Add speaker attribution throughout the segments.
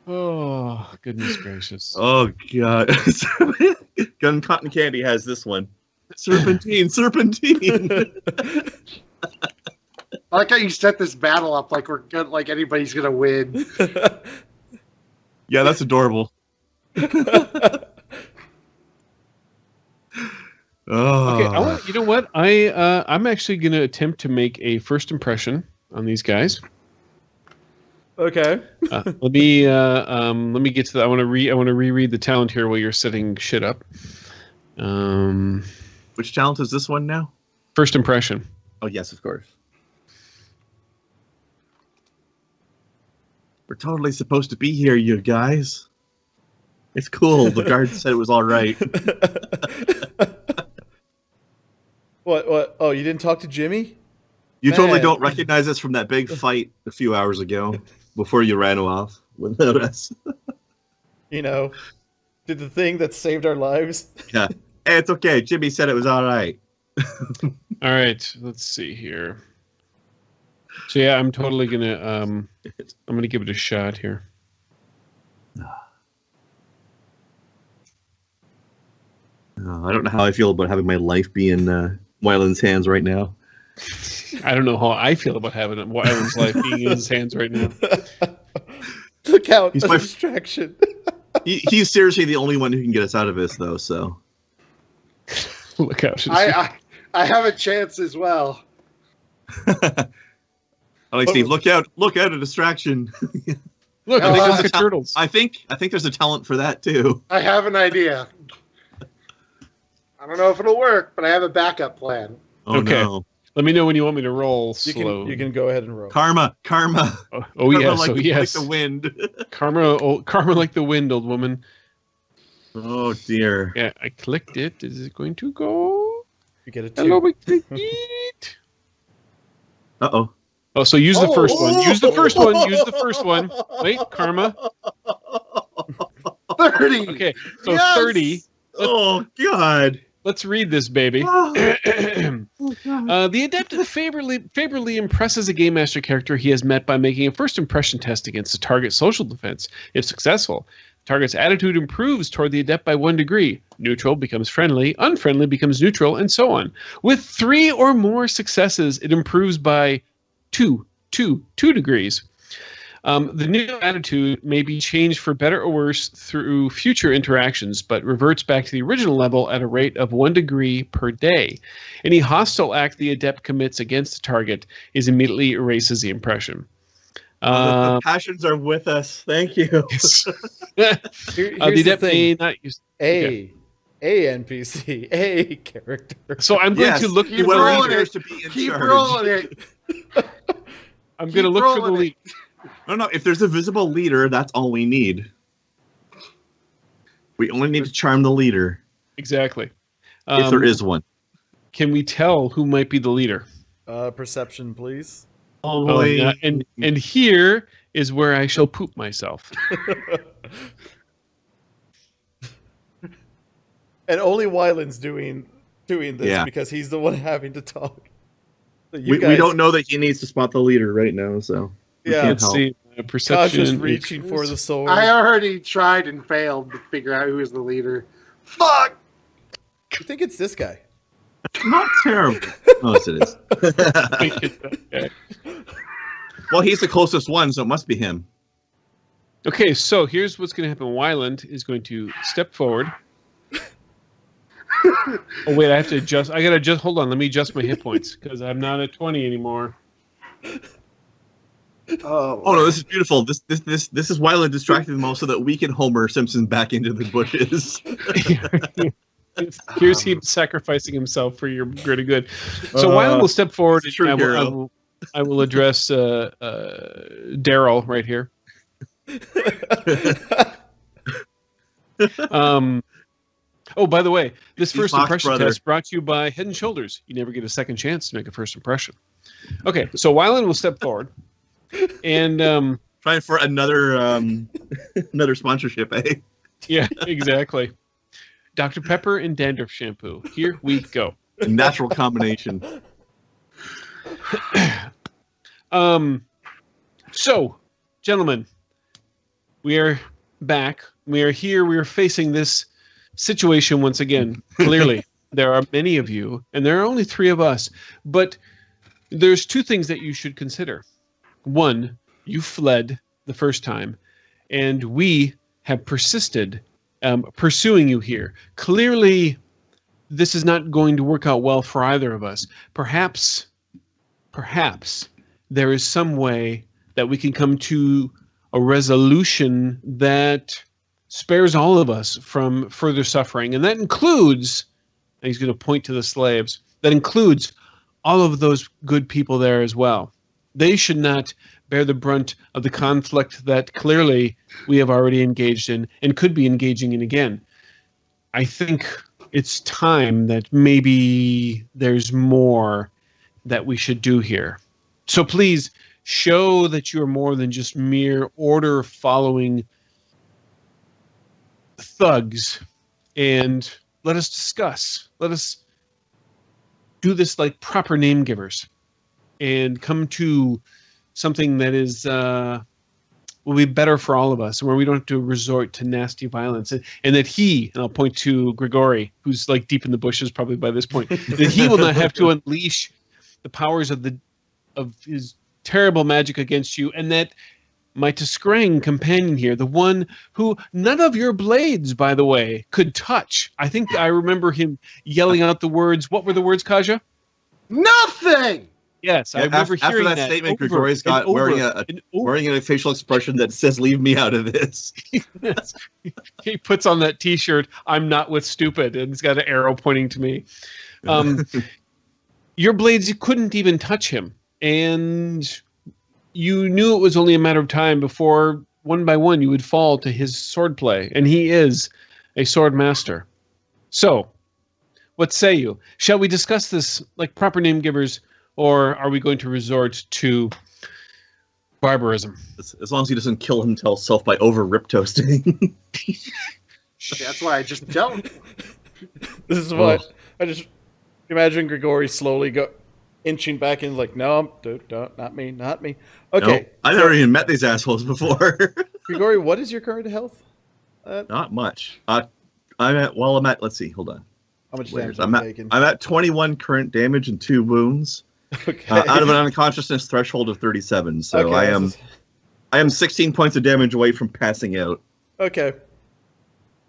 Speaker 1: Oh, goodness gracious.
Speaker 2: Oh, God. Gun Cotton Candy has this one. Serpentine.
Speaker 3: I like how you set this battle up like we're good, like anybody's gonna win.
Speaker 2: Yeah, that's adorable. Oh.
Speaker 1: Okay, you know what? I'm actually going to attempt to make a first impression on these guys.
Speaker 4: Okay.
Speaker 1: Let me get to that. I want to reread the talent here while you're setting shit up.
Speaker 2: Which talent is this one now?
Speaker 1: First impression.
Speaker 2: Oh, yes, of course. We're totally supposed to be here, you guys. It's cool. The guard said it was all right.
Speaker 4: What? Oh, you didn't talk to Jimmy?
Speaker 2: You
Speaker 4: Man.
Speaker 2: totally don't recognize us from that big fight a few hours ago before you ran off without us.
Speaker 4: You know, did the thing that saved our lives.
Speaker 2: Yeah. Hey, it's okay. Jimmy said it was all right.
Speaker 1: All right, let's see here. So yeah, I'm totally gonna I'm gonna give it a shot here.
Speaker 2: I don't know how I feel about having my life be in Wyland's hands right now.
Speaker 1: I don't know how I feel about having Wyland's life being in his hands right now.
Speaker 4: Look out!
Speaker 2: He's
Speaker 4: He's
Speaker 2: my
Speaker 4: distraction.
Speaker 2: He's seriously the only one who can get us out of this, though. So
Speaker 1: Look out!
Speaker 3: I have a chance as well.
Speaker 2: I like Steve. Look out! Look out! A distraction.
Speaker 1: Look,
Speaker 3: No,
Speaker 1: they
Speaker 3: I-
Speaker 1: got the turtles.
Speaker 2: I think there's a talent for that too.
Speaker 3: I have an idea. I don't know if it'll work, but I have a backup plan.
Speaker 2: Oh
Speaker 1: Okay.
Speaker 2: no!
Speaker 1: Let me know when you want me to roll
Speaker 4: You
Speaker 1: slow.
Speaker 4: can go ahead and roll.
Speaker 2: Karma.
Speaker 1: Oh
Speaker 2: Karma
Speaker 1: yes,
Speaker 2: like,
Speaker 1: oh yes.
Speaker 2: like the wind.
Speaker 1: Karma like the wind, old woman.
Speaker 2: Oh dear.
Speaker 1: Yeah, I clicked it. Is it going to go?
Speaker 4: You get a 2.
Speaker 1: Hello, we clicked it.
Speaker 2: Uh-oh.
Speaker 1: Oh, so use the first one. Use the first one. Use the first one. Wait, Karma.
Speaker 3: 30!
Speaker 1: Okay, so
Speaker 3: Yes!
Speaker 1: 30.
Speaker 2: Oh God.
Speaker 1: Let's read this, baby. The adept favorably impresses a game master character he has met by making a first impression test against the target's social defense. If successful, the target's attitude improves toward the adept by 1 degree. Neutral becomes friendly, unfriendly becomes neutral, and so on. With 3 or more successes, it improves by 2 degrees. The new attitude may be changed for better or worse through future interactions, but reverts back to the original level at a rate of 1 degree per day. Any hostile act the adept commits against the target is immediately erases the impression.
Speaker 2: The passions are with us. Thank you.
Speaker 4: Here's
Speaker 1: The
Speaker 4: the
Speaker 1: adept may
Speaker 4: thing.
Speaker 1: not use.
Speaker 4: A NPC, a character.
Speaker 1: So I'm going to look.
Speaker 3: Keep
Speaker 2: whoever
Speaker 3: rolling
Speaker 2: cares
Speaker 3: it.
Speaker 2: to be in
Speaker 3: Keep
Speaker 2: charge.
Speaker 3: rolling it.
Speaker 1: I'm going to
Speaker 3: keep
Speaker 1: look for the
Speaker 3: rolling
Speaker 1: lead.
Speaker 2: No. If there's a visible leader, that's all we need. We only need to charm the leader,
Speaker 1: Exactly.
Speaker 2: if there is one.
Speaker 1: Can we tell who might be the leader?
Speaker 4: Perception, please.
Speaker 1: Oh, yeah, and here is where I shall poop myself.
Speaker 4: And only Wyland's doing this
Speaker 2: Yeah.
Speaker 4: because he's the one having to talk. So
Speaker 2: we don't know that he needs to spot the leader right now, so we
Speaker 4: Yeah.
Speaker 2: can't
Speaker 1: Let's
Speaker 2: help.
Speaker 1: see.
Speaker 4: Kosh
Speaker 1: Perception.
Speaker 4: is reaching for the sword.
Speaker 3: I already tried and failed to figure out who is the leader. Fuck!
Speaker 4: I think it's this guy.
Speaker 2: Not terrible. Oh, yes, it is.
Speaker 1: Okay.
Speaker 2: Well, he's the closest one, so it must be him.
Speaker 1: Okay, so here's what's going to happen. Wyland is going to step forward. Oh wait, I have to adjust. I gotta adjust. Hold on, let me adjust my hit points because I'm not at 20 anymore.
Speaker 3: Oh
Speaker 2: No, this is beautiful. This is Wyland distracting them all so that we can Homer Simpson back into the bushes.
Speaker 1: Here's him sacrificing himself for your greater good. So Wyland will step forward
Speaker 2: true
Speaker 1: and
Speaker 2: hero.
Speaker 1: I will address Daryl right here. Oh, by the way, this
Speaker 2: He's
Speaker 1: first
Speaker 2: Bach's
Speaker 1: impression
Speaker 2: brother.
Speaker 1: test brought to you by Head and Shoulders. You never get a second chance to make a first impression. Okay, so Wyland will step forward, and
Speaker 2: Trying for another another sponsorship, eh?
Speaker 1: yeah, exactly. Dr. Pepper and dandruff shampoo. Here we go.
Speaker 2: A natural combination.
Speaker 1: So, gentlemen, we are back. We are here. We are facing this situation once again. Clearly, there are many of you, and there are only 3 of us. But there's 2 things that you should consider. One, you fled the first time, and we have persisted pursuing you here. Clearly, this is not going to work out well for either of us. Perhaps there is some way that we can come to a resolution that spares all of us from further suffering. And that includes, and he's going to point to the slaves, that includes all of those good people there as well. They should not bear the brunt of the conflict that clearly we have already engaged in and could be engaging in again. I think it's time that maybe there's more that we should do here. So please show that you are more than just mere order-following thugs, and let us discuss. Let us do this like proper name givers and come to something that is will be better for all of us, where we don't have to resort to nasty violence, and that he, and I'll point to Grigori, who's like deep in the bushes probably by this point, that he will not have to unleash the powers of his terrible magic against you, and that my Tiskrang companion here, the one who none of your blades, by the way, could touch. I think I remember him yelling out the words. What were the words, Kaja?
Speaker 3: Nothing!
Speaker 1: Yes, I remember
Speaker 2: after
Speaker 1: hearing
Speaker 2: that statement, Grigori's got wearing a facial expression that says, "Leave me out of this."
Speaker 1: He puts on that T-shirt, "I'm not with stupid," and he's got an arrow pointing to me. Your blades, you couldn't even touch him, and you knew it was only a matter of time before, one by one, you would fall to his swordplay, and he is a sword master. So, what say you? Shall we discuss this like proper name givers, or are we going to resort to barbarism?
Speaker 2: As long as he doesn't kill himself by over-rip toasting.
Speaker 3: That's why I just don't.
Speaker 4: This is what I just imagine Grigori slowly inching back in, like, no, don't, not me. Okay.
Speaker 2: Nope. I never even met these assholes before.
Speaker 4: Grigori, what is your current health?
Speaker 2: Not much. Let's see, hold on.
Speaker 4: How much damage are you taking?
Speaker 2: I'm at 21 current damage and 2 wounds.
Speaker 4: Okay.
Speaker 2: Out of an unconsciousness threshold of 37. So
Speaker 4: okay,
Speaker 2: I am 16 points of damage away from passing out.
Speaker 4: Okay.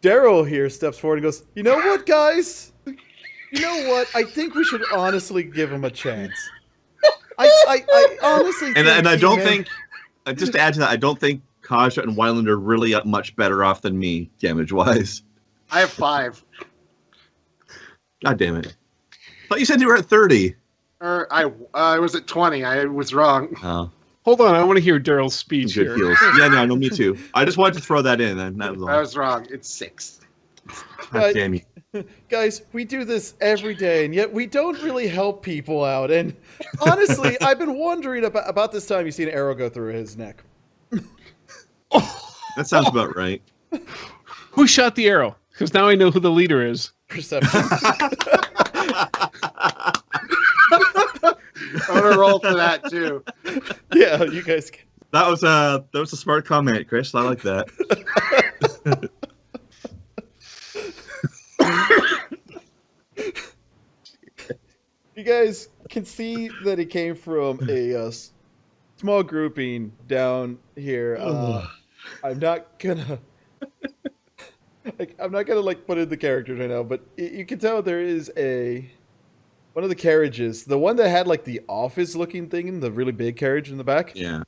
Speaker 4: Daryl here steps forward and goes, "You know what, guys? You know what? I think we should honestly give him a chance. I honestly think
Speaker 2: and I don't think, just to add to that, I don't think Kaja and Wyland are really much better off than me, damage-wise.
Speaker 3: I have 5.
Speaker 2: God damn it. I thought you said you were at 30.
Speaker 3: I was at 20. I was wrong.
Speaker 2: Oh.
Speaker 1: Hold on, I want to hear Daryl's speech
Speaker 2: Good
Speaker 1: here.
Speaker 2: heals. Yeah, no, me too. I just wanted to throw that in. That was all.
Speaker 3: I was wrong. It's 6.
Speaker 2: God damn you.
Speaker 4: Guys, we do this every day, and yet we don't really help people out. And honestly, I've been wondering about this time you see an arrow go through his neck.
Speaker 2: That sounds about right.
Speaker 1: Who shot the arrow? Because now I know who the leader is.
Speaker 4: Perception.
Speaker 3: I'm gonna roll for that too.
Speaker 4: Yeah, you guys can.
Speaker 2: That was a smart comment, Chris. I like that.
Speaker 4: You guys can see that it came from a small grouping down here. I'm not gonna like put in the characters right now, but you can tell there is one of the carriages, the one that had like the office looking thing in the really big carriage in the back.
Speaker 2: Yeah.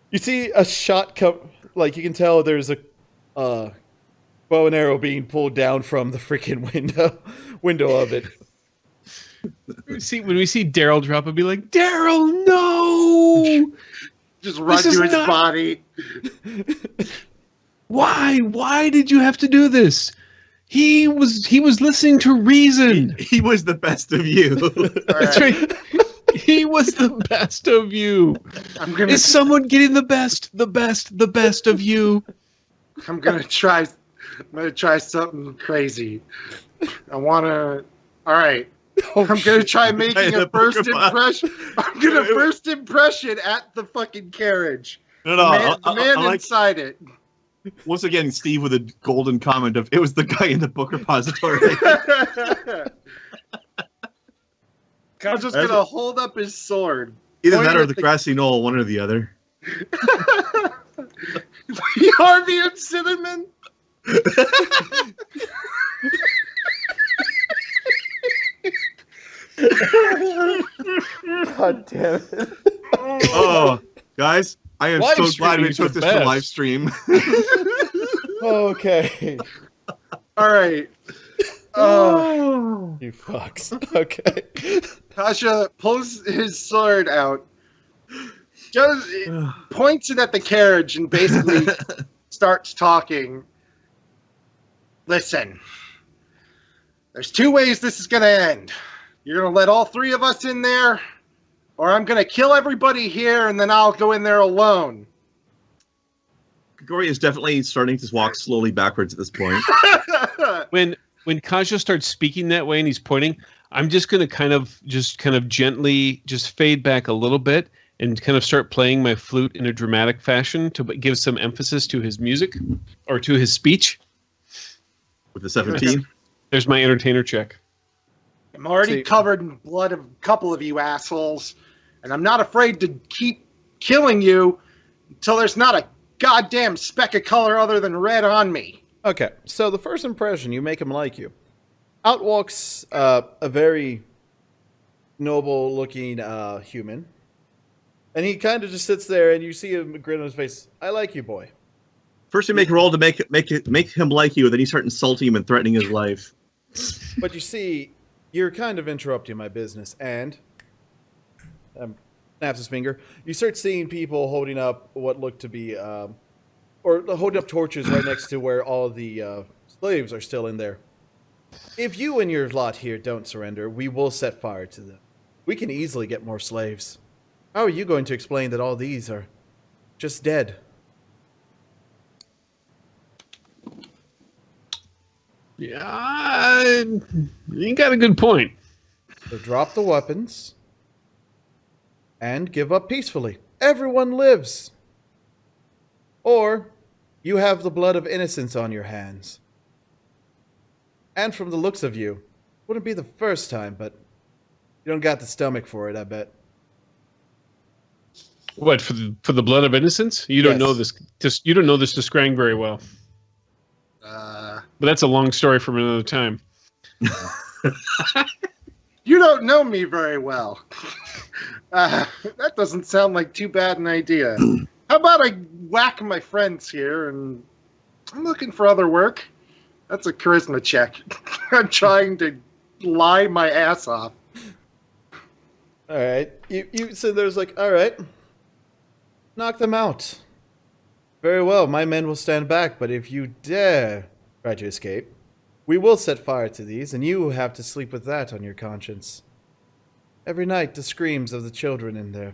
Speaker 4: You see a shot come, like you can tell there's a bow and arrow being pulled down from the freaking window of it.
Speaker 1: When we see Daryl drop, I'd be like, Daryl, no!
Speaker 3: Just run to his body.
Speaker 1: Why? Why did you have to do this? He was listening to reason.
Speaker 2: He was the best of you.
Speaker 1: That's right. He was the best of you. Is someone getting the best of you?
Speaker 3: I'm gonna try something crazy. All right.
Speaker 4: Oh,
Speaker 3: I'm gonna try making a first impression. I'm gonna first impression at the fucking carriage.
Speaker 2: No,
Speaker 3: The man inside it.
Speaker 2: Once again, Steve with a golden comment of, it was the guy in the book repository.
Speaker 3: Kaja's gonna hold up his sword.
Speaker 2: Either that or the grassy knoll, one or the other.
Speaker 3: Harvey and Cinnamon?
Speaker 4: God damn it.
Speaker 2: Oh, guys, I am
Speaker 1: Live
Speaker 2: so glad we
Speaker 1: streaming's
Speaker 2: took
Speaker 1: the
Speaker 2: this to
Speaker 1: best.
Speaker 2: live stream.
Speaker 4: Okay.
Speaker 3: Alright.
Speaker 4: You fucks. Okay.
Speaker 3: Kasha pulls his sword out, points it at the carriage, and basically starts talking. Listen, there's two ways this is going to end. You're going to let all three of us in there, or I'm going to kill everybody here, and then I'll go in there alone.
Speaker 2: Grigori is definitely starting to walk slowly backwards at this point.
Speaker 1: When Kaja starts speaking that way and he's pointing, I'm just going to kind of gently just fade back a little bit and kind of start playing my flute in a dramatic fashion to give some emphasis to his music or to his speech.
Speaker 2: With the 17?
Speaker 1: There's my entertainer check.
Speaker 3: I'm already covered in blood of a couple of you assholes, and I'm not afraid to keep killing you until there's not a goddamn speck of color other than red on me.
Speaker 4: Okay, so the first impression, you make him like you. Out walks a very noble-looking human, and he kind of just sits there, and you see a grin on his face. I like you, boy.
Speaker 2: First, you make a roll to make him like you, then you start insulting him and threatening his life.
Speaker 4: But you see, you're kind of interrupting my business, and snaps his finger. You start seeing people holding up what look to be, or holding up torches right next to where all of the slaves are still in there. If you and your lot here don't surrender, we will set fire to them. We can easily get more slaves. How are you going to explain that all these are just dead?
Speaker 1: Yeah, you got a good point.
Speaker 4: So drop the weapons and give up peacefully. Everyone lives. Or you have the blood of innocence on your hands. And from the looks of you, wouldn't be the first time, but you don't got the stomach for it, I bet.
Speaker 1: What, for the blood of innocence? You don't know this. You don't know this to Scrang very well. But that's a long story from another time.
Speaker 3: You don't know me very well. That doesn't sound like too bad an idea. How about I whack my friends here, and I'm looking for other work. That's a charisma check. I'm trying to lie my ass off.
Speaker 4: All right. You so there's like, all right. Knock them out. Very well, my men will stand back, but if you dare try to escape, we will set fire to these, and you have to sleep with that on your conscience. Every night, the screams of the children in there.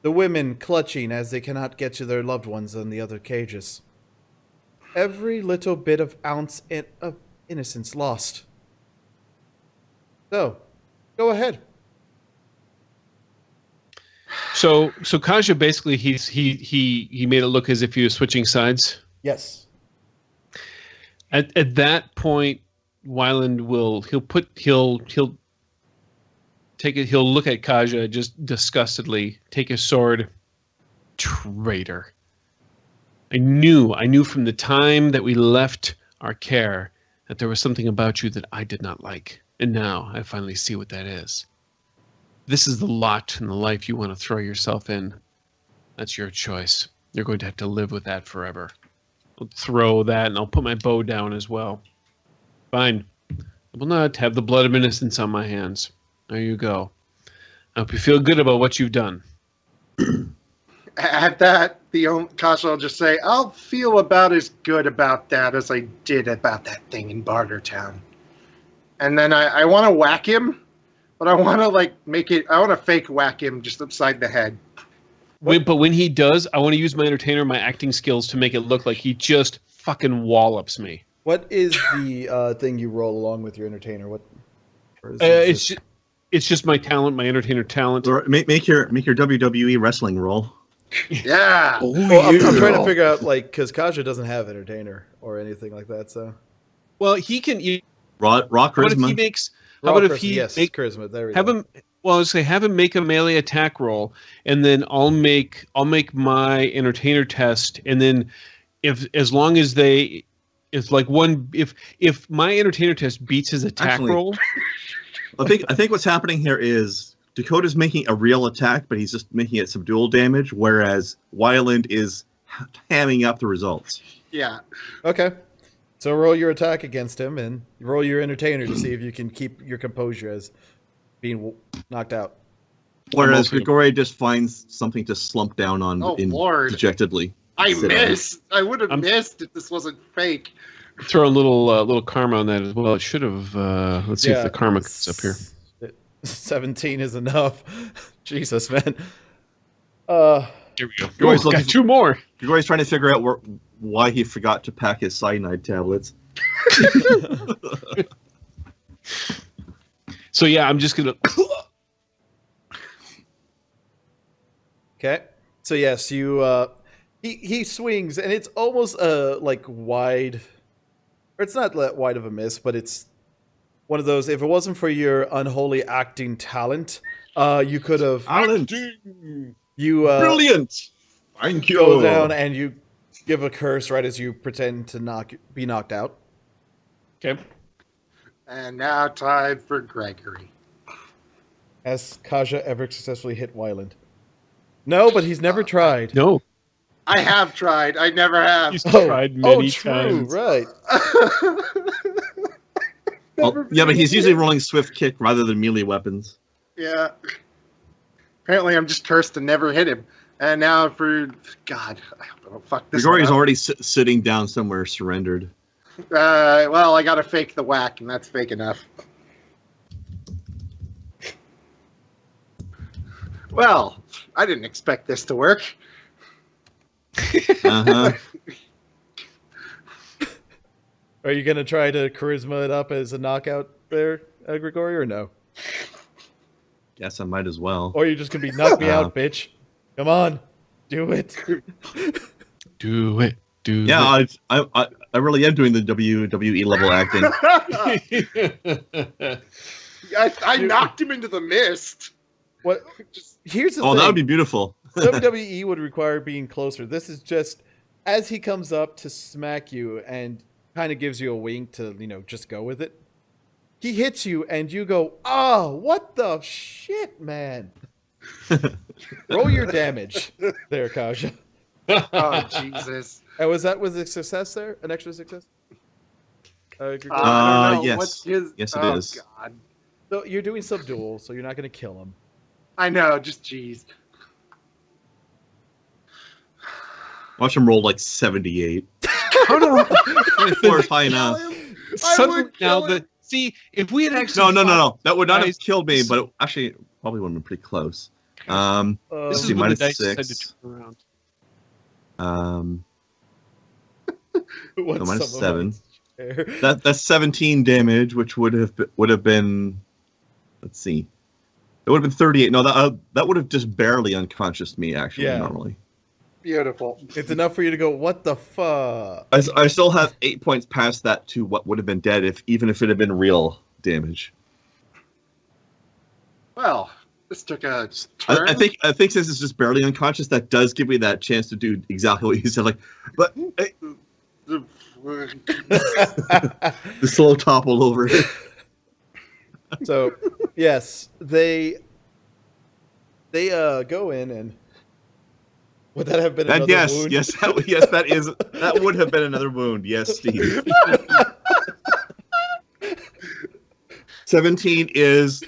Speaker 4: The women clutching as they cannot get to their loved ones in the other cages. Every little bit of ounce of innocence lost. So, go ahead.
Speaker 1: So Kaja basically he made it look as if he was switching sides.
Speaker 4: Yes.
Speaker 1: At that point, Wyland he'll look at Kaja just disgustedly, take his sword. Traitor. I knew from the time that we left our care that there was something about you that I did not like. And now I finally see what that is. This is the lot and the life you want to throw yourself in. That's your choice. You're going to have to live with that forever. I'll throw that and I'll put my bow down as well. Fine. I will not have the blood of innocence on my hands. There you go. I hope you feel good about what you've done.
Speaker 3: At that, Kasha will just say, I'll feel about as good about that as I did about that thing in Bartertown. And then I want to whack him, but I want to I want to fake whack him just upside the head.
Speaker 1: But when he does, I want to use my entertainer, my acting skills to make it look like he just fucking wallops me.
Speaker 4: What is the thing you roll along with your entertainer? What?
Speaker 1: It's just my talent, my entertainer talent.
Speaker 2: Or make your WWE wrestling roll.
Speaker 3: Yeah.
Speaker 1: Oh,
Speaker 4: Well, I'm trying to
Speaker 1: yeah.
Speaker 4: figure out, like, because Kaja doesn't have entertainer or anything like that, so.
Speaker 1: Well, he can.
Speaker 2: Raw
Speaker 1: How about if he
Speaker 2: charisma.
Speaker 1: makes?
Speaker 4: Raw
Speaker 1: How about if
Speaker 4: person,
Speaker 1: he
Speaker 4: yes,
Speaker 1: make
Speaker 4: charisma. There we
Speaker 1: have
Speaker 4: go.
Speaker 1: him? Well, I was say have him make a melee attack roll, and then I'll make my entertainer test, and then as long as they, if like one if my entertainer test beats his attack
Speaker 2: Actually-
Speaker 1: roll,
Speaker 2: I think what's happening here is Dakota's making a real attack, but he's just making it subdual damage, whereas Wyland is hamming up the results.
Speaker 3: Yeah.
Speaker 4: Okay. So roll your attack against him and roll your entertainer to see if you can keep your composure as being knocked out.
Speaker 2: Whereas
Speaker 1: also-
Speaker 2: Grigori just finds something to slump down on
Speaker 3: Oh, Lord.
Speaker 2: dejectedly.
Speaker 3: I
Speaker 2: Sit down.
Speaker 3: missed. I would have
Speaker 1: I'm-
Speaker 3: missed if this wasn't fake.
Speaker 1: throw a little karma on that as well. It should have. Let's see if the karma comes up here.
Speaker 4: 17 is enough. Jesus, man.
Speaker 1: Here we go.
Speaker 2: You're always
Speaker 1: Oh,
Speaker 2: looking
Speaker 1: got
Speaker 2: for-
Speaker 1: 2 more.
Speaker 2: Grigori's trying to figure out why he forgot to pack his cyanide tablets.
Speaker 1: So yeah, I'm just gonna.
Speaker 4: Okay. So yes, you he swings and it's almost like wide, or it's not that wide of a miss, but it's one of those, if it wasn't for your unholy acting talent, you could have
Speaker 2: Alan, brilliant! Thank you.
Speaker 4: go down and you give a curse right as you pretend to be knocked out.
Speaker 1: Okay.
Speaker 3: And now time for Gregory.
Speaker 4: Has Kaja ever successfully hit Wyland? No, but he's never tried.
Speaker 1: No,
Speaker 3: I have tried. I never have.
Speaker 1: he's tried many
Speaker 4: true,
Speaker 1: times.
Speaker 4: right.
Speaker 2: Well, yeah, but he's usually rolling swift kick rather than melee weapons.
Speaker 3: Yeah. Apparently, I'm just cursed to never hit him. And now for God, I hope I don't fuck this.
Speaker 2: Grigori's
Speaker 3: one up.
Speaker 2: already sitting down somewhere, surrendered.
Speaker 3: Well, I gotta fake the whack, and that's fake enough. Well, I didn't expect this to work.
Speaker 2: Uh-huh.
Speaker 4: Are you going to try to charisma it up as a knockout there, Grigori, or no?
Speaker 2: Guess I might as well.
Speaker 4: Or are you just going to be knock me out, bitch? Come on. Do it.
Speaker 1: Do it. Do
Speaker 2: Yeah, I really am doing the WWE level acting.
Speaker 1: it.
Speaker 3: I knocked him into the mist.
Speaker 4: What?
Speaker 3: Just,
Speaker 4: Here's the
Speaker 2: Oh,
Speaker 4: thing.
Speaker 2: that would be beautiful.
Speaker 4: WWE would require being closer. This is just as he comes up to smack you and kind of gives you a wink to, just go with it. He hits you and you go, "Oh, what the shit, man." Roll your damage there, Kaja.
Speaker 3: oh Jesus!
Speaker 4: And was a success there? An extra success? Grigori?
Speaker 3: I don't know.
Speaker 2: yes.
Speaker 3: What's his?
Speaker 2: Yes, it
Speaker 3: oh,
Speaker 2: is.
Speaker 3: God.
Speaker 4: So you're doing subdual, so you're not going to kill him.
Speaker 3: I know. Just jeez.
Speaker 2: Watch him roll like 78.
Speaker 1: How do
Speaker 2: 24 is high enough.
Speaker 1: suddenly
Speaker 3: would
Speaker 1: now
Speaker 3: kill him.
Speaker 1: the see if we had actually
Speaker 2: No. That would not have
Speaker 1: Guys,
Speaker 2: killed me,
Speaker 1: this-
Speaker 2: but it actually probably would have been pretty close.
Speaker 1: This
Speaker 2: Let's
Speaker 1: is
Speaker 2: see,
Speaker 1: when the
Speaker 2: minus
Speaker 1: dice decide to
Speaker 2: 6.
Speaker 1: turn around.
Speaker 4: What's
Speaker 2: minus
Speaker 4: some of
Speaker 2: 7.
Speaker 4: my hair?
Speaker 2: That's 17 damage, which would have been. Let's see. It would have been 38. No, that would have just barely unconscious me actually
Speaker 4: Yeah.
Speaker 2: normally.
Speaker 3: Beautiful.
Speaker 4: It's enough for you to go, "What the fuck?"
Speaker 2: I still have 8 points past that to what would have been dead even if it had been real damage.
Speaker 3: Well, this took a turn.
Speaker 2: I think since it's just barely unconscious, that does give me that chance to do exactly what you said. Like, but the slow topple over.
Speaker 4: So, yes, they go in and would that have been another wound?
Speaker 2: That would have been another wound. Yes, Steve. 17 is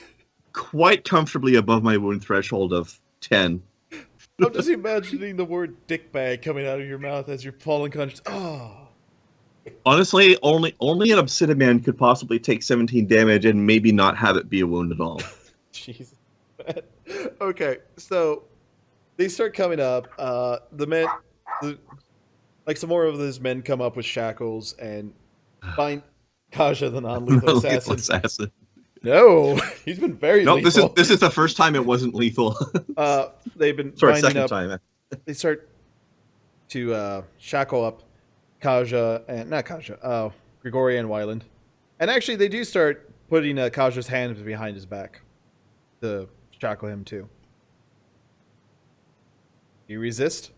Speaker 2: quite comfortably above my wound threshold of 10.
Speaker 4: I'm just imagining the word "dick bag" coming out of your mouth as you're falling conscious. Oh,
Speaker 2: Honestly, only an obsidian man could possibly take 17 damage and maybe not have it be a wound at all.
Speaker 4: Jesus. Okay, so they start coming up. Some more of those men come up with shackles and find Kaja, the non-lethal
Speaker 2: Lethal
Speaker 4: assassin.
Speaker 2: assassin.
Speaker 4: No, he's been very
Speaker 2: No,
Speaker 4: lethal.
Speaker 2: this is the first time it wasn't lethal.
Speaker 4: They've been
Speaker 2: Sorry,
Speaker 4: binding
Speaker 2: second
Speaker 4: up
Speaker 2: time.
Speaker 4: they start to shackle up Kaja and not Kaja, Grigori and Wyland. And actually, they do start putting Kaja's hands behind his back to shackle him too. You resist?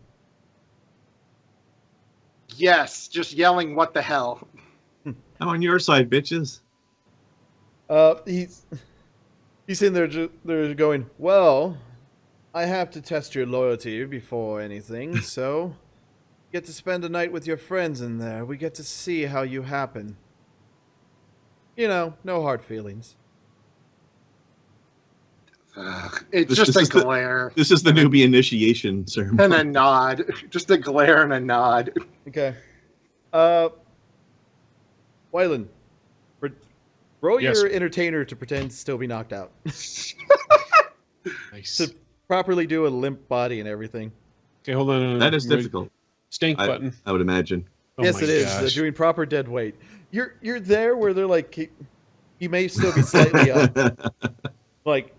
Speaker 3: Yes, just yelling, "What the hell?"
Speaker 2: I'm on your side, bitches.
Speaker 4: He's in there. They're going, well, I have to test your loyalty before anything, so you get to spend a night with your friends in there. We get to see how you happen. You know, no hard feelings.
Speaker 3: It's just a glare.
Speaker 2: This is the newbie initiation ceremony.
Speaker 3: And a nod. Just a glare and a nod.
Speaker 4: Okay. Wyland, roll
Speaker 1: Yes.
Speaker 4: your entertainer to pretend to still be knocked out.
Speaker 1: Nice.
Speaker 4: To properly do a limp body and everything.
Speaker 1: Okay, hold on.
Speaker 2: That is difficult.
Speaker 1: Stank button.
Speaker 2: I would imagine.
Speaker 1: Oh
Speaker 4: Yes,
Speaker 1: my
Speaker 4: it is.
Speaker 1: gosh.
Speaker 4: Doing proper dead weight. You're there where they're like, he may still be slightly up. Like,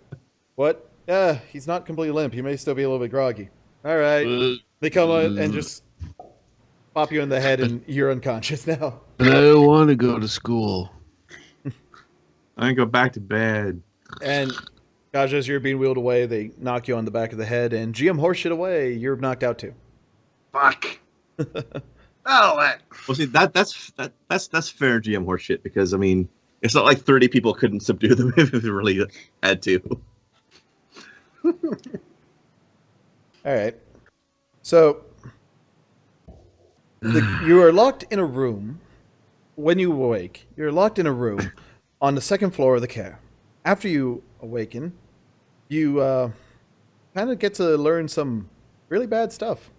Speaker 4: what? Yeah, he's not completely limp. He may still be a little bit groggy. All right. They come on and just pop you in the head, and you're unconscious now.
Speaker 1: But I don't want to go to school.
Speaker 2: I can go back to bed.
Speaker 4: And Kaja, as you're being wheeled away, they knock you on the back of the head, and GM horse shit away. You're knocked out too.
Speaker 3: Fuck. Oh, that.
Speaker 2: Well, see, that's fair GM horseshit, because I mean, it's not like 30 people couldn't subdue them if they really had to.
Speaker 4: All right. So you are locked in a room. When you awake, you're locked in a room on the second floor of the care. After you awaken, you kind of get to learn some really bad stuff.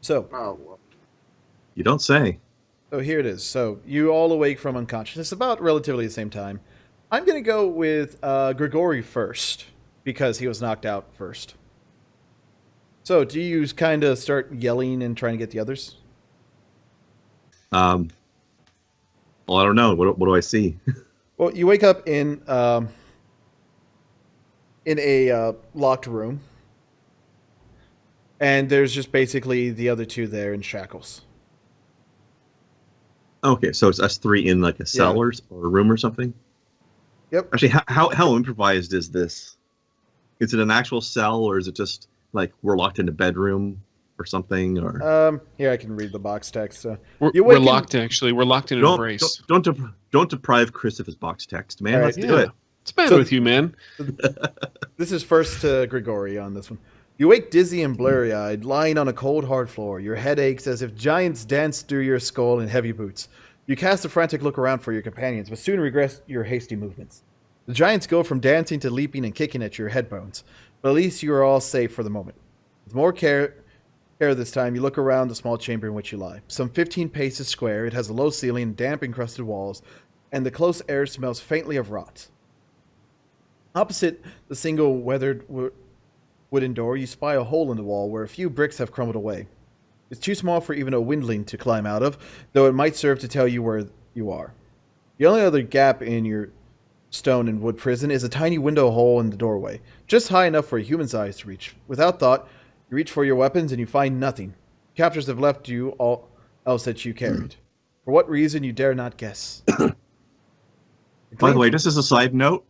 Speaker 4: So,
Speaker 3: Oh,
Speaker 2: You don't say.
Speaker 4: so here it is. So you all awake from unconsciousness about relatively the same time. I'm going to go with Grigori first because he was knocked out first. So do you kind of start yelling and trying to get the others?
Speaker 2: Well, I don't know. What do I see?
Speaker 4: Well, you wake up in a locked room, and there's just basically the other two there in shackles.
Speaker 2: Okay, so it's us three in like a cell
Speaker 4: Yeah.
Speaker 2: or a room or something.
Speaker 4: Yep.
Speaker 2: Actually, how improvised is this? Is it an actual cell, or is it just like we're locked in a bedroom or something? Or
Speaker 4: Here I can read the box text.
Speaker 1: We're
Speaker 4: wake in-
Speaker 1: locked, actually. We're locked in an embrace.
Speaker 2: don't deprive Chris of his box text, man.
Speaker 4: All right,
Speaker 2: Let's do it.
Speaker 1: What's the matter
Speaker 4: So-
Speaker 1: with you, man?
Speaker 4: This is first to Grigori on this one. You wake dizzy and blurry-eyed, lying on a cold, hard floor. Your head aches as if giants danced through your skull in heavy boots. You cast a frantic look around for your companions, but soon regret your hasty movements. The giants go from dancing to leaping and kicking at your head bones, but at least you are all safe for the moment. With more care this time, you look around the small chamber in which you lie. Some 15 paces square, it has a low ceiling, damp encrusted walls, and the close air smells faintly of rot. Opposite the single weathered wooden door, you spy a hole in the wall where a few bricks have crumbled away. It's too small for even a windling to climb out of, though it might serve to tell you where you are. The only other gap in your stone and wood prison is a tiny window hole in the doorway, just high enough for a human's eyes to reach. Without thought, you reach for your weapons and you find nothing. Captors have left you all else that you carried. For what reason, you dare not guess.
Speaker 2: By the way, just as a side note,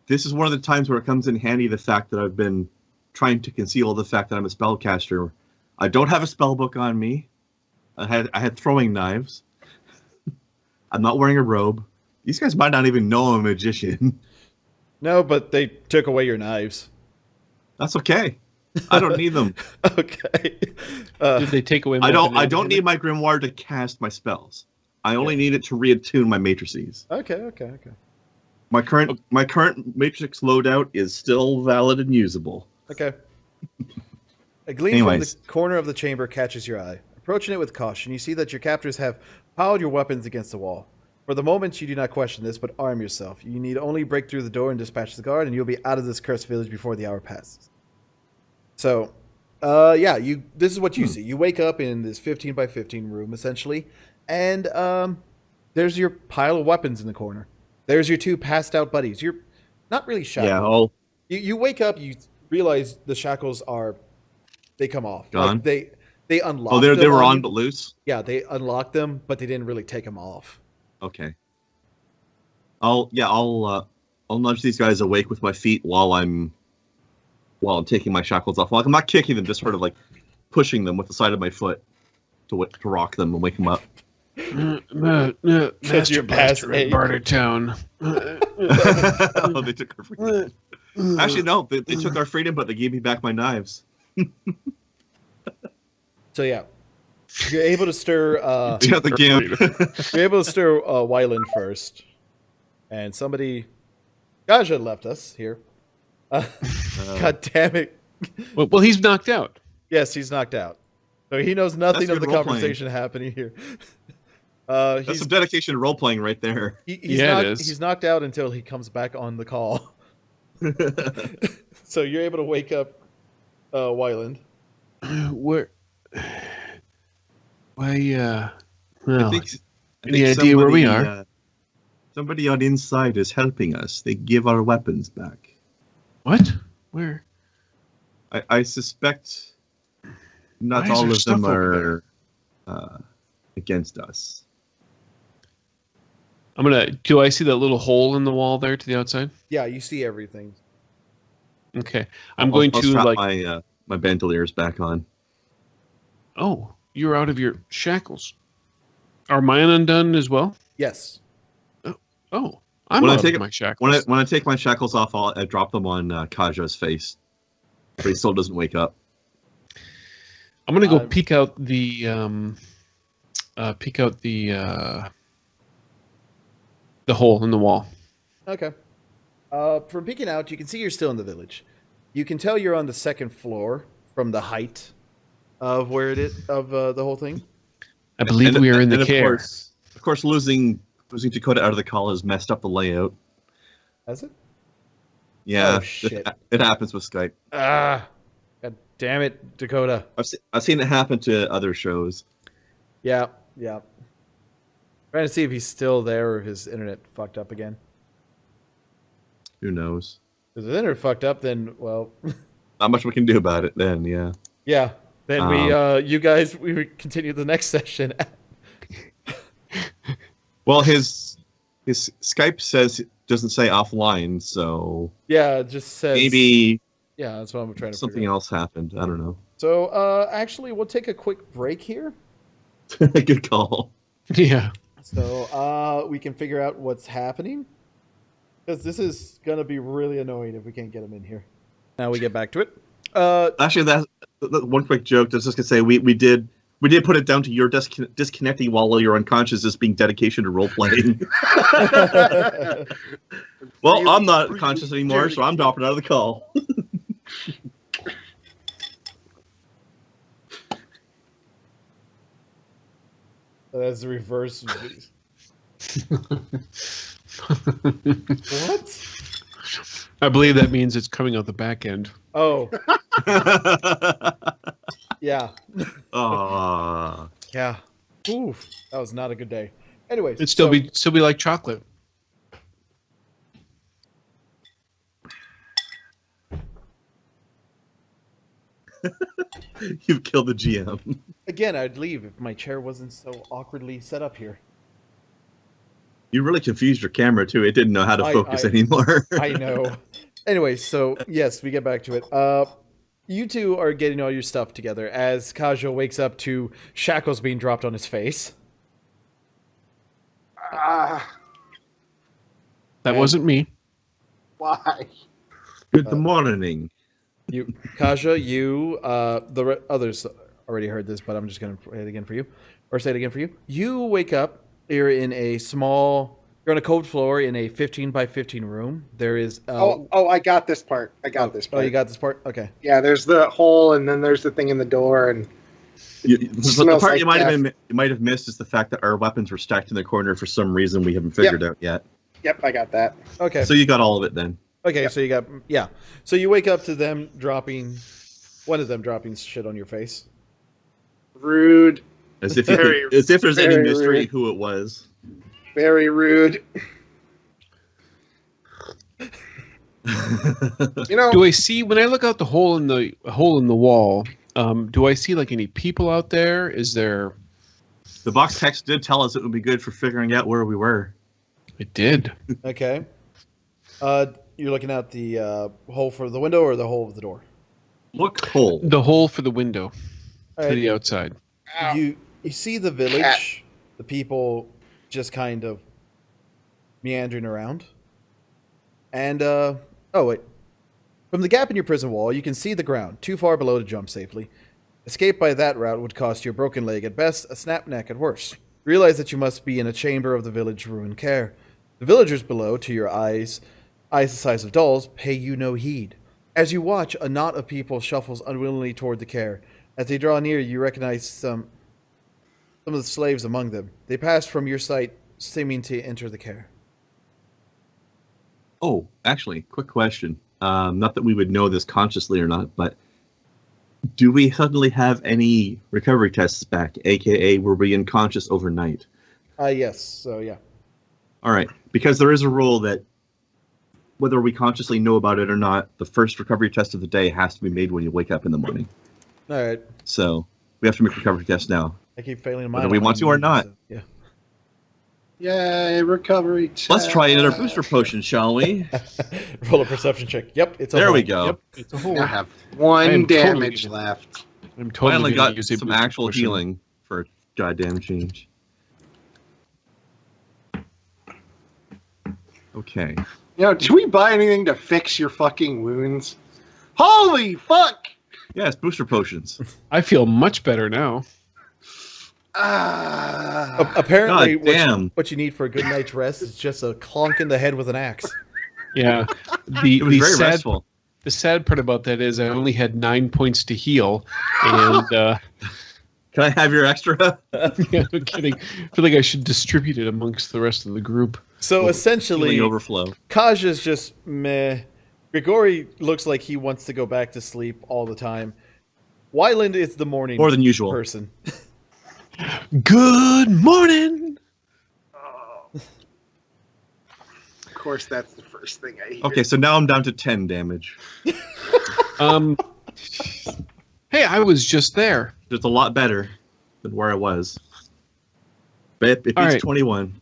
Speaker 2: this is one of the times where it comes in handy the fact that I've been trying to conceal the fact that I'm a spellcaster. I don't have a spell book on me. I had throwing knives. I'm not wearing a robe. These guys might not even know I'm a magician.
Speaker 4: No, but they took away your knives.
Speaker 2: That's okay. I don't need them.
Speaker 4: Okay.
Speaker 1: Did they take away?
Speaker 2: I don't need my grimoire to cast my spells. I only need it to reattune my matrices.
Speaker 4: Okay.
Speaker 2: My current matrix loadout is still valid and usable.
Speaker 4: Okay. A gleam
Speaker 2: Anyways.
Speaker 4: from the corner of the chamber catches your eye. Approaching it with caution, you see that your captors have piled your weapons against the wall. For the moment, you do not question this, but arm yourself. You need only break through the door and dispatch the guard, and you'll be out of this cursed village before the hour passes. So, this is what you see. You wake up in this 15 by 15 room, essentially, and there's your pile of weapons in the corner. There's your two passed out buddies. You're not really shy.
Speaker 2: Yeah,
Speaker 4: You wake up, you realize the shackles they come off.
Speaker 2: Gone?
Speaker 4: Like they unlock.
Speaker 2: Oh, they were on but loose?
Speaker 4: Yeah, they unlocked them, but they didn't really take them off.
Speaker 2: Okay. I'll nudge these guys awake with my feet while I'm taking my shackles off. Like, I'm not kicking them, just sort of like pushing them with the side of my foot to rock them and wake them up.
Speaker 1: Master Blaster in Bartertown.
Speaker 2: Oh, they took our freedom. Actually, no, they took our freedom, but they gave me back my knives.
Speaker 4: So yeah, you're able to stir.
Speaker 2: The game.
Speaker 4: You're able to stir Wyland first, and somebody, Gaja left us here. God damn it!
Speaker 1: Well, he's knocked out.
Speaker 4: Yes, he's knocked out, so he knows nothing of the conversation happening here.
Speaker 2: That's some dedication to role playing right there.
Speaker 4: He's knocked out until he comes back on the call. So you're able to wake up Wyland.
Speaker 1: Where? Why?
Speaker 2: I think
Speaker 1: any idea where we are?
Speaker 2: Somebody on inside is helping us. They give our weapons back.
Speaker 1: What? Where?
Speaker 2: I suspect not
Speaker 1: Why is
Speaker 2: all
Speaker 1: there
Speaker 2: of them
Speaker 1: stuff over
Speaker 2: are against us.
Speaker 1: Do I see that little hole in the wall there to the outside?
Speaker 4: Yeah, you see everything.
Speaker 1: Okay. I'm going to
Speaker 2: strap
Speaker 1: like
Speaker 2: my bandoliers back on.
Speaker 1: Oh, you're out of your shackles. Are mine undone as well?
Speaker 4: Yes.
Speaker 1: Oh, I'm out of my shackles.
Speaker 2: When I take my shackles off, I drop them on Kaja's face, but he still doesn't wake up.
Speaker 1: I'm gonna go peek out the hole in the wall.
Speaker 4: Okay. From peeking out, you can see you're still in the village. You can tell you're on the second floor from the height of where it is of the whole thing.
Speaker 1: I believe we are in the care.
Speaker 2: Of course, losing Dakota out of the call has messed up the layout.
Speaker 4: Has it?
Speaker 2: Yeah,
Speaker 4: oh, shit.
Speaker 2: It happens with Skype.
Speaker 4: God damn it, Dakota.
Speaker 2: I've seen it happen to other shows.
Speaker 4: Yeah. Trying to see if he's still there or if his internet fucked up again.
Speaker 2: Who knows?
Speaker 4: If his internet fucked up, then, well...
Speaker 2: Not much we can do about it then, yeah.
Speaker 4: Yeah. Then we continue the next session.
Speaker 2: Well, his Skype says doesn't say offline, so...
Speaker 4: Yeah, it just says...
Speaker 2: Maybe...
Speaker 4: Yeah, that's what I'm trying to
Speaker 2: something else happened. I don't know.
Speaker 4: So, actually, we'll take a quick break here.
Speaker 2: Good call.
Speaker 1: Yeah.
Speaker 4: So, we can figure out what's happening. Because this is going to be really annoying if we can't get him in here. Now we get back to it.
Speaker 2: Actually, that's one quick joke. I was just going to say, we did put it down to your disconnecting while you're unconscious as being dedication to role-playing. Well, I'm not conscious anymore, so I'm dropping out of the call.
Speaker 4: That's the reverse. What?
Speaker 1: I believe that means it's coming out the back end.
Speaker 4: Oh. Yeah. Yeah. Oof. That was not a good day. Anyways.
Speaker 1: It'd still be like chocolate.
Speaker 2: You've killed the GM.
Speaker 4: Again, I'd leave if my chair wasn't so awkwardly set up here.
Speaker 2: You really confused your camera, too. It didn't know how to focus anymore.
Speaker 4: I know. Anyway, so, yes, we get back to it. You two are getting all your stuff together as Kajo wakes up to shackles being dropped on his face.
Speaker 1: That wasn't me.
Speaker 3: Why?
Speaker 2: Good morning.
Speaker 4: Kaja, the others already heard this, but I'm just going to play it again for you, or say it again for you. You wake up. You're in a cold floor in a 15 by 15 room. There is.
Speaker 3: I got this part.
Speaker 4: Oh, you got this part? Okay.
Speaker 3: Yeah, there's the hole, and then there's the thing in the door, and.
Speaker 2: The part you might have missed is the fact that our weapons were stacked in the corner for some reason we haven't figured out yet.
Speaker 3: Yep, I got that.
Speaker 4: Okay.
Speaker 2: So you got all of it then.
Speaker 4: Okay,
Speaker 3: yep.
Speaker 4: So you got So you wake up to one of them dropping shit on your face.
Speaker 3: Rude.
Speaker 2: As if there's any mystery who it was.
Speaker 3: Very rude. You know,
Speaker 1: Do I see when I look out the hole in the wall? Do I see like any people out there? Is there?
Speaker 2: The box text did tell us it would be good for figuring out where we were.
Speaker 1: It did.
Speaker 4: Okay. You're looking at the hole for the window or the hole of the door?
Speaker 2: Look hole.
Speaker 1: The hole for the window
Speaker 4: All
Speaker 1: to
Speaker 4: right.
Speaker 1: the outside.
Speaker 4: You see the village, the people just kind of meandering around. And, oh wait. From the gap in your prison wall, you can see the ground, too far below to jump safely. Escape by that route would cost you a broken leg at best, a snapped neck at worst. Realize that you must be in a chamber of the village ruined care. The villagers below, to your eyes the size of dolls, pay you no heed. As you watch, a knot of people shuffles unwillingly toward the care. As they draw near, you recognize some of the slaves among them. They pass from your sight, seeming to enter the care.
Speaker 2: Oh, actually, quick question. Not that we would know this consciously or not, but do we suddenly have any recovery tests back, aka were we unconscious overnight?
Speaker 4: Yes, so yeah.
Speaker 2: All right, because there is a rule that whether we consciously know about it or not, the first recovery test of the day has to be made when you wake up in the morning.
Speaker 4: All right.
Speaker 2: So we have to make recovery tests now.
Speaker 4: I keep failing mine.
Speaker 2: Whether we want to or not.
Speaker 4: So, yeah.
Speaker 3: yay, recovery.
Speaker 2: Let's try another
Speaker 3: test.
Speaker 2: booster potion, shall we?
Speaker 4: Roll a perception check. Yep, it's a
Speaker 2: There
Speaker 4: hole.
Speaker 2: we go.
Speaker 1: Yep, it's a hole.
Speaker 3: I have one
Speaker 1: am totally
Speaker 3: damage
Speaker 1: gonna-
Speaker 3: left.
Speaker 1: I'm totally
Speaker 2: Finally
Speaker 1: gonna
Speaker 2: got
Speaker 1: use a
Speaker 2: some
Speaker 1: booster
Speaker 2: actual
Speaker 1: potion.
Speaker 2: healing for a goddamn change. Okay.
Speaker 3: You know, do we buy anything to fix your fucking wounds? Holy fuck!
Speaker 2: Yes, booster potions.
Speaker 1: I feel much better now.
Speaker 4: Apparently,
Speaker 2: God damn.
Speaker 4: what you need for a good night's rest is just a clonk in the head with an axe.
Speaker 1: Yeah.
Speaker 2: It was very restful.
Speaker 1: The sad part about that is I only had 9 points to heal, and
Speaker 2: Can I have your extra?
Speaker 1: yeah, no kidding. I feel like I should distribute it amongst the rest of the group.
Speaker 4: So essentially,
Speaker 2: Healing overflow.
Speaker 4: Kaja's just meh. Grigori looks like he wants to go back to sleep all the time. Wyland is the morning
Speaker 2: More than usual.
Speaker 4: person.
Speaker 1: Good morning.
Speaker 3: Of course, that's the first thing I hear.
Speaker 2: Okay, so now I'm down to 10 damage.
Speaker 1: Hey, I was just there.
Speaker 2: It's a lot better than where I was. But it beats
Speaker 1: All right.
Speaker 2: 21.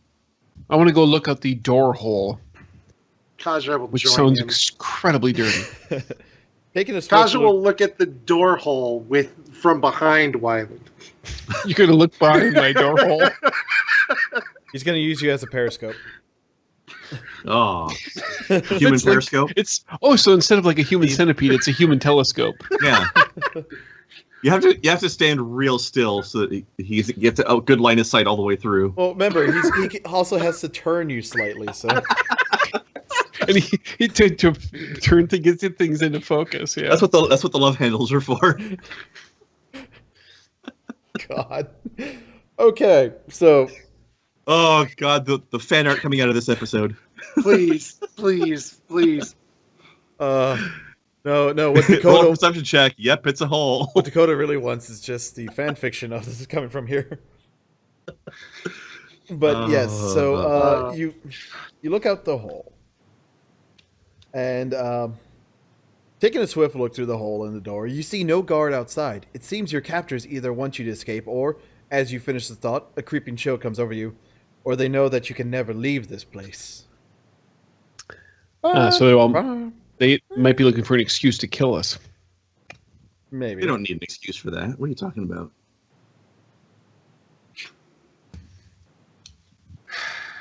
Speaker 1: I want to go look out the door hole,
Speaker 3: Kaja will
Speaker 1: which
Speaker 3: join
Speaker 1: sounds
Speaker 3: him.
Speaker 1: incredibly dirty.
Speaker 4: Taking a swift
Speaker 3: Kaja
Speaker 4: look-
Speaker 3: will look at the door hole from behind Wyland.
Speaker 1: You're gonna look behind my door hole.
Speaker 4: He's going to use you as a periscope.
Speaker 2: Oh. Human
Speaker 1: It's like-
Speaker 2: periscope?
Speaker 1: so instead of like a human centipede, it's a human telescope.
Speaker 2: Yeah. You have to stand real still so that he gets a good line of sight all the way through.
Speaker 4: Well, remember, he also has to turn you slightly, so...
Speaker 1: And he to turn to get things into focus. Yeah,
Speaker 2: That's what the love handles are for.
Speaker 4: God. Okay, so...
Speaker 2: Oh god, the fan art coming out of this episode.
Speaker 3: Please, please, please.
Speaker 4: No, what
Speaker 2: Roll a
Speaker 4: Dakota...
Speaker 2: perception check. Yep, it's a hole.
Speaker 4: What Dakota really wants is just the fan fiction of this is coming from here. But yes, so you look out the hole, and taking a swift look through the hole in the door, you see no guard outside. It seems your captors either want you to escape, or as you finish the thought, a creeping chill comes over you, or they know that you can never leave this place.
Speaker 1: So they might be looking for an excuse to kill us.
Speaker 4: Maybe.
Speaker 2: We don't need an excuse for that. What are you talking about?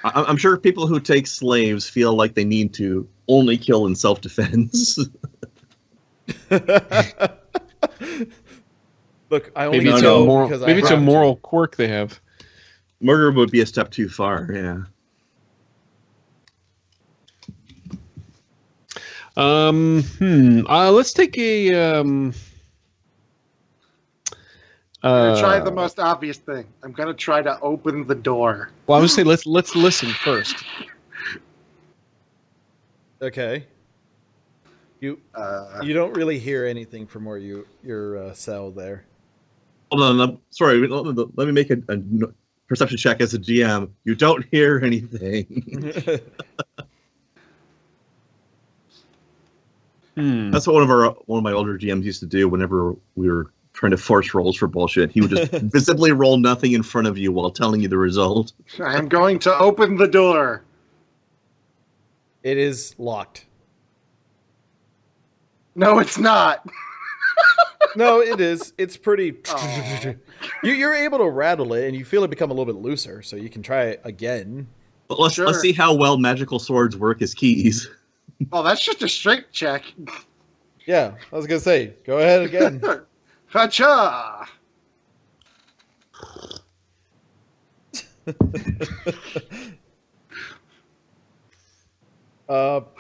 Speaker 2: I'm sure people who take slaves feel like they need to only kill in self-defense.
Speaker 4: Look, I only
Speaker 1: Maybe it's
Speaker 4: know
Speaker 1: a moral.
Speaker 4: because
Speaker 1: Maybe
Speaker 4: I
Speaker 1: it's a
Speaker 4: have to.
Speaker 1: moral quirk they have.
Speaker 2: Murder would be a step too far, yeah.
Speaker 1: Let's take a.
Speaker 3: I'm gonna try the most obvious thing. I'm gonna try to open the door.
Speaker 1: Well, I would say let's listen first.
Speaker 4: Okay. You don't really hear anything from where your cell there.
Speaker 2: Hold on, sorry, let me make a perception check as a GM. You don't hear anything. That's what one of my older GMs used to do whenever we were trying to force rolls for bullshit. He would just visibly roll nothing in front of you while telling you the result.
Speaker 3: I'm going to open the door.
Speaker 4: It is locked.
Speaker 3: No, it's not.
Speaker 4: No, it is. It's pretty.
Speaker 3: Aw.
Speaker 4: You're able to rattle it, and you feel it become a little bit looser, so you can try it again.
Speaker 2: But let's see how well magical swords work as keys.
Speaker 3: Oh, that's just a strength check.
Speaker 4: Yeah, I was gonna say, go ahead again.
Speaker 3: Hacha!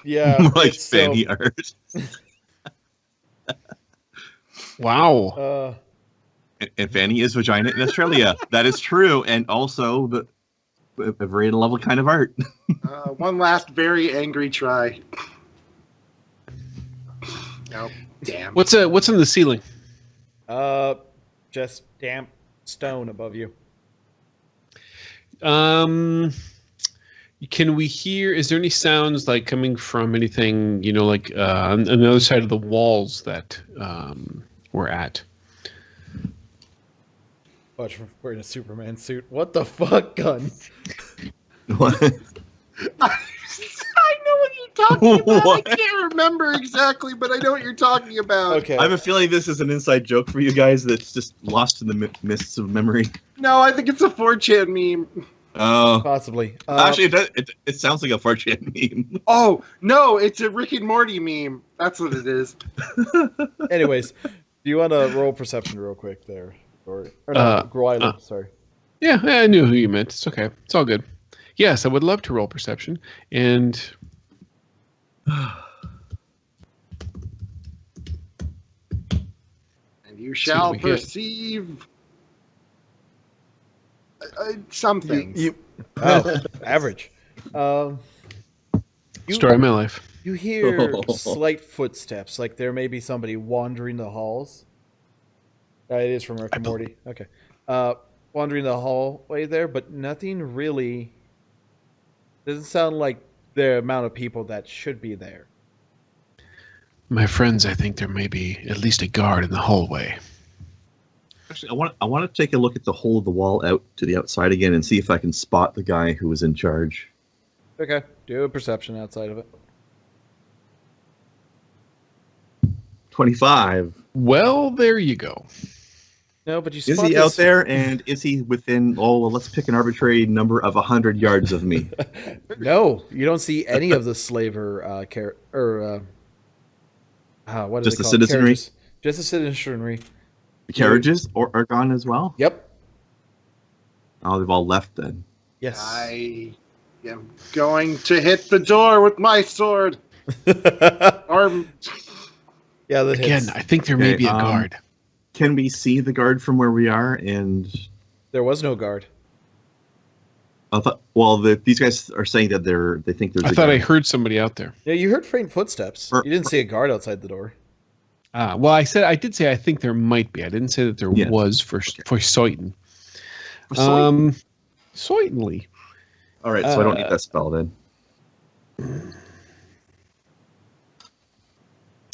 Speaker 4: Yeah.
Speaker 2: More like
Speaker 4: it's
Speaker 2: fanny art.
Speaker 1: Wow.
Speaker 2: And fanny is vagina in Australia. That is true, and also a very level kind of art.
Speaker 3: One last very angry try. Nope. Damn.
Speaker 1: What's in the ceiling?
Speaker 4: Just damp stone above you.
Speaker 1: Can we hear? Is there any sounds like coming from anything? Like on the other side of the walls that we're at.
Speaker 4: Watch, we're in a Superman suit. What the fuck, gun?
Speaker 2: What?
Speaker 3: I know what you're talking about.
Speaker 2: What?
Speaker 3: I can't remember exactly, but I know what you're talking about.
Speaker 4: Okay.
Speaker 2: I have a feeling this is an inside joke for you guys that's just lost in the mists of memory.
Speaker 3: No, I think it's a 4chan meme.
Speaker 2: Oh.
Speaker 4: Possibly.
Speaker 2: Actually, it sounds like a 4chan meme.
Speaker 3: Oh, no, it's a Rick and Morty meme. That's what it is.
Speaker 4: Anyways, do you want to roll perception real quick there? Or no, Groyla, sorry.
Speaker 1: Yeah, I knew who you meant. It's okay. It's all good. Yes, I would love to roll perception. And
Speaker 3: And you shall
Speaker 1: we get.
Speaker 3: perceive something.
Speaker 4: Average.
Speaker 1: Story of my life.
Speaker 4: You hear slight footsteps, like there may be somebody wandering the halls. It is from Rick and Morty. Okay. Wandering the hallway there, but nothing really. Doesn't sound like the amount of people that should be there.
Speaker 1: My friends, I think there may be at least a guard in the hallway.
Speaker 2: Actually, I want to take a look at the hole of the wall out to the outside again and see if I can spot the guy who was in charge.
Speaker 4: Okay. Do a perception outside of it.
Speaker 2: 25.
Speaker 1: Well, there you go.
Speaker 4: No, but you
Speaker 2: Is
Speaker 4: spot
Speaker 2: he
Speaker 4: this...
Speaker 2: out there, and is he within, let's pick an arbitrary number of 100 yards of me?
Speaker 4: No, you don't see any of the slaver what
Speaker 2: Just
Speaker 4: they
Speaker 2: the
Speaker 4: call it?
Speaker 2: citizenry?
Speaker 4: Carriages. Just the citizenry.
Speaker 2: The carriages are gone as well?
Speaker 4: Yep.
Speaker 2: Oh, they've all left then.
Speaker 4: Yes.
Speaker 3: I am going to hit the door with my sword. Or
Speaker 4: Yeah, that
Speaker 1: Again,
Speaker 4: hits.
Speaker 1: I think there may
Speaker 2: Okay,
Speaker 1: be a guard.
Speaker 2: Can we see the guard from where we are? And
Speaker 4: There was no guard.
Speaker 2: I thought, these guys are saying that they think there's.
Speaker 1: I thought I heard somebody out there.
Speaker 4: Yeah, you heard faint footsteps.
Speaker 2: Er-
Speaker 4: You didn't see a guard outside the door.
Speaker 1: Well, I did say I think there might be. I didn't say that there
Speaker 2: Yeah.
Speaker 1: was for certain. Certainly.
Speaker 2: All right, so I don't need that spell then.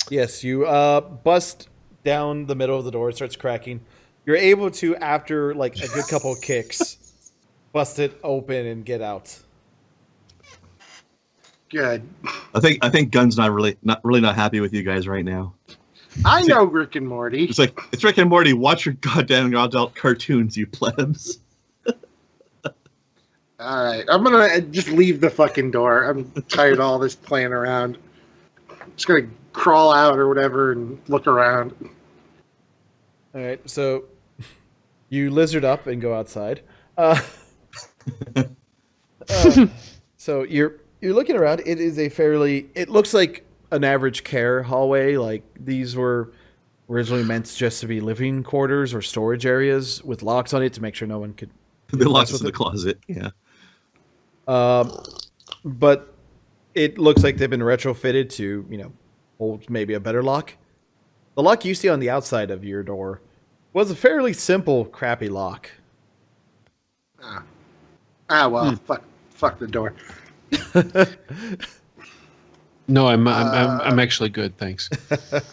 Speaker 4: Yes, you bust down the middle of the door. It starts cracking. You're able to, after like a good couple of kicks, bust it open and get out.
Speaker 3: good.
Speaker 2: I think Gun's not really happy with you guys right now.
Speaker 3: I know Rick and Morty.
Speaker 2: It's like, it's Rick and Morty. Watch your goddamn adult cartoons, you plebs.
Speaker 3: All right, I'm gonna just leave the fucking door. I'm tired of all this playing around. I'm just gonna crawl out or whatever and look around.
Speaker 4: All right, so you lizard up and go outside. So you're looking around. It is a fairly. It looks like an average care hallway. Like these were originally meant just to be living quarters or storage areas with locks on it to make sure no one could.
Speaker 2: The locks
Speaker 4: with
Speaker 2: in the
Speaker 4: it.
Speaker 2: closet. Yeah.
Speaker 4: But it looks like they've been retrofitted to hold maybe a better lock. The lock you see on the outside of your door was a fairly simple, crappy lock.
Speaker 3: Fuck the door.
Speaker 1: No, I'm actually good, thanks.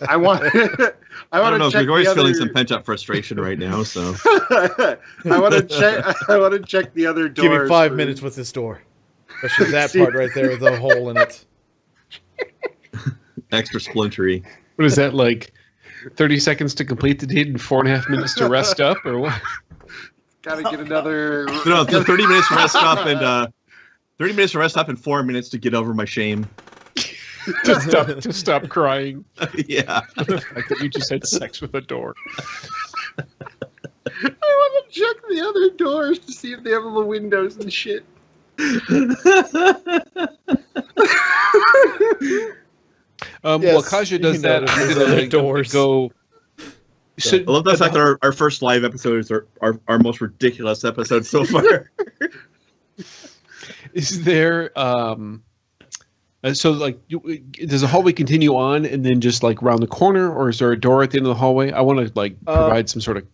Speaker 3: I want. I
Speaker 2: I
Speaker 3: want
Speaker 2: don't know.
Speaker 3: to check
Speaker 2: Gregori's
Speaker 3: the
Speaker 2: feeling
Speaker 3: other.
Speaker 2: some pent up frustration right now. So
Speaker 3: I want to check. I want to check the other doors.
Speaker 4: Give me 5
Speaker 3: for-
Speaker 4: minutes with this door. Especially that part right there with the hole in it.
Speaker 2: extra splintery.
Speaker 1: What is that, like 30 seconds to complete the deed and 4.5 minutes to rest up, or what?
Speaker 3: Gotta get another.
Speaker 2: No, it's 30 minutes to rest up and 30 minutes to rest up and 4 minutes to get over my shame.
Speaker 1: to stop crying.
Speaker 2: Yeah.
Speaker 1: The fact that you just had sex with a door.
Speaker 3: I want to check the other doors to see if they have little windows and shit.
Speaker 1: Well, Kaja does that.
Speaker 4: notice
Speaker 1: I'm
Speaker 4: those
Speaker 1: gonna
Speaker 4: other
Speaker 1: like,
Speaker 4: doors.
Speaker 1: go. So,
Speaker 2: I love the fact that our first live episodes are our most ridiculous episodes so far.
Speaker 1: is there so like does the hallway continue on and then just like round the corner, or is there a door at the end of the hallway? I want to like provide some sort of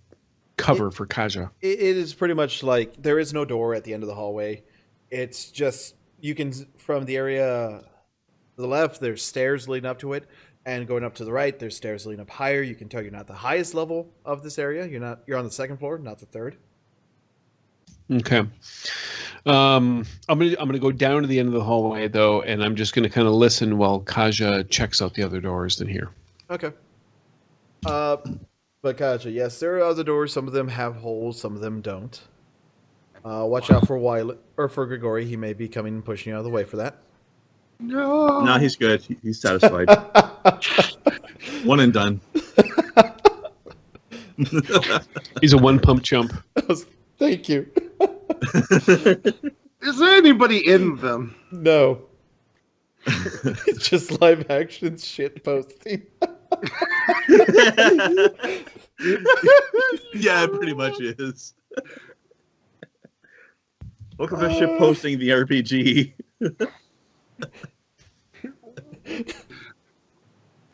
Speaker 1: cover for Kaja.
Speaker 4: It is pretty much like there is no door at the end of the hallway. It's just you can from the area to the left. There's stairs leading up to it, and going up to the right, there's stairs leading up higher. You can tell you're not the highest level of this area. You're on the second floor, not the third.
Speaker 1: Okay. I'm gonna go down to the end of the hallway though, and I'm just gonna kind of listen while Kaja checks out the other doors in here.
Speaker 4: Okay. But Kaja, yes, there are other doors. Some of them have holes, some of them don't. Watch out for Violet or for Grigori. He may be coming and pushing you out of the way for that.
Speaker 3: No.
Speaker 2: No, he's good. He's satisfied. One and done.
Speaker 1: He's a one pump chump.
Speaker 4: Thank you.
Speaker 3: Is there anybody in them?
Speaker 4: No. It's just live action shit posting.
Speaker 2: Yeah, it pretty much is. Welcome to ship posting the RPG.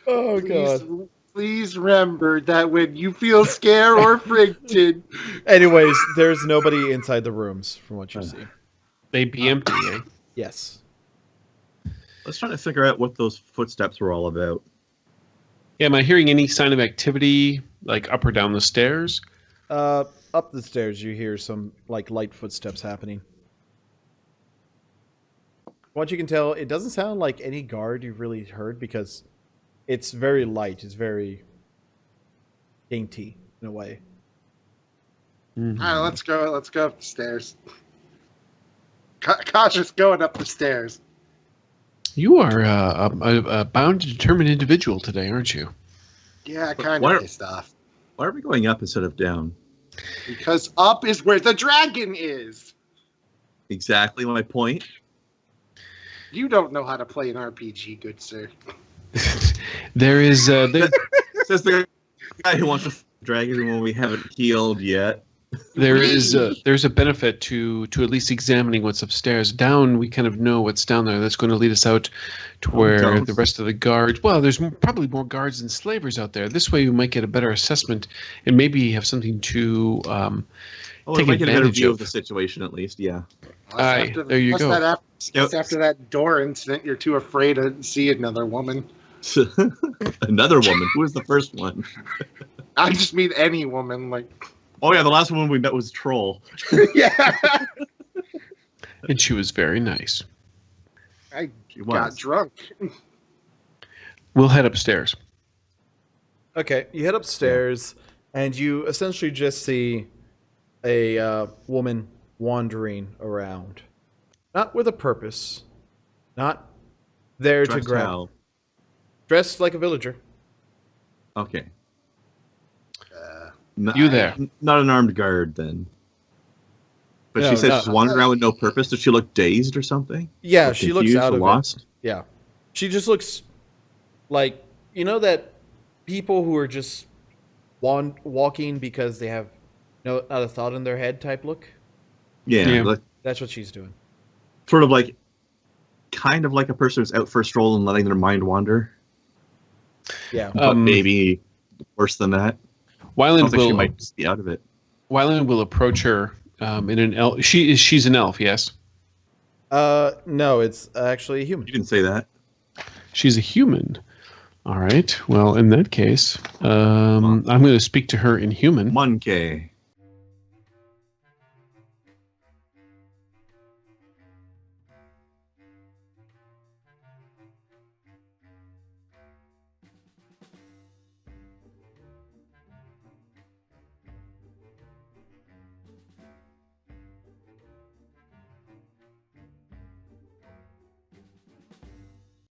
Speaker 4: Oh god.
Speaker 3: Please remember that when you feel scared or frightened.
Speaker 4: Anyways, there's nobody inside the rooms from what you see.
Speaker 1: They be empty, eh?
Speaker 4: Yes.
Speaker 2: Let's try to figure out what those footsteps were all about.
Speaker 1: Yeah, am I hearing any sign of activity, like up or down the stairs?
Speaker 4: Up the stairs you hear some like light footsteps happening. What you can tell, it doesn't sound like any guard you've really heard because it's very light. It's very dainty in a way.
Speaker 1: Mm-hmm.
Speaker 3: All right, let's go. Let's go up the stairs. Cautious going up the stairs.
Speaker 1: You are a bound and determined individual today, aren't you?
Speaker 3: Yeah, kind
Speaker 2: Why
Speaker 3: of
Speaker 2: are-
Speaker 3: pissed off.
Speaker 2: Why are we going up instead of down?
Speaker 3: Because up is where the dragon is.
Speaker 2: Exactly my point.
Speaker 3: You don't know how to play an RPG, good sir.
Speaker 1: There is
Speaker 2: Says the guy who wants a dragon when we haven't healed yet.
Speaker 1: there's a benefit to at least examining what's upstairs. Down, we kind of know what's down there. That's going to lead us out to where
Speaker 2: don't.
Speaker 1: the rest of the guards. Well, there's probably more guards than slavers out there. This way, we might get a better assessment and maybe have something to
Speaker 2: Oh, we
Speaker 1: take
Speaker 2: might get a better
Speaker 1: advantage
Speaker 2: view
Speaker 1: of.
Speaker 2: of the situation at least. Yeah.
Speaker 1: Aye, there you go.
Speaker 3: After that door incident, you're too afraid to see another woman.
Speaker 2: Another woman. Who was the first one?
Speaker 3: I just mean any woman, like.
Speaker 2: Oh yeah, the last one we met was Troll.
Speaker 3: Yeah.
Speaker 1: And she was very nice.
Speaker 3: I
Speaker 2: She
Speaker 3: got
Speaker 2: was.
Speaker 3: drunk.
Speaker 1: We'll head upstairs.
Speaker 4: Okay, you head upstairs, and you essentially just see a woman wandering around. Not with a purpose. Not there to
Speaker 2: Dressed
Speaker 4: grab.
Speaker 2: how?
Speaker 4: Dressed like a villager.
Speaker 2: Okay.
Speaker 1: You there.
Speaker 2: Not an armed guard then. But
Speaker 4: No,
Speaker 2: she said
Speaker 4: no.
Speaker 2: she's wandering around with no purpose. Does she look dazed or something?
Speaker 4: Yeah,
Speaker 2: Or
Speaker 4: she looks
Speaker 2: confused
Speaker 4: out
Speaker 2: or
Speaker 4: of
Speaker 2: lost?
Speaker 4: it. Yeah. She just looks like, you know that people who are just walking because they have not a thought in their head type look?
Speaker 2: Yeah.
Speaker 1: Yeah.
Speaker 2: Like,
Speaker 4: That's what she's doing.
Speaker 2: sort of like, kind of like a person who's out for a stroll and letting their mind wander.
Speaker 4: Yeah.
Speaker 2: But maybe worse than that. I
Speaker 1: Wyland
Speaker 2: don't think she
Speaker 1: will
Speaker 2: might just be out of it.
Speaker 1: Wyland will approach her in an elf. She's an elf, yes.
Speaker 4: No, it's actually a human.
Speaker 2: You didn't say that.
Speaker 1: She's a human. All right. Well, in that case, I'm going to speak to her in human.
Speaker 2: Monkey.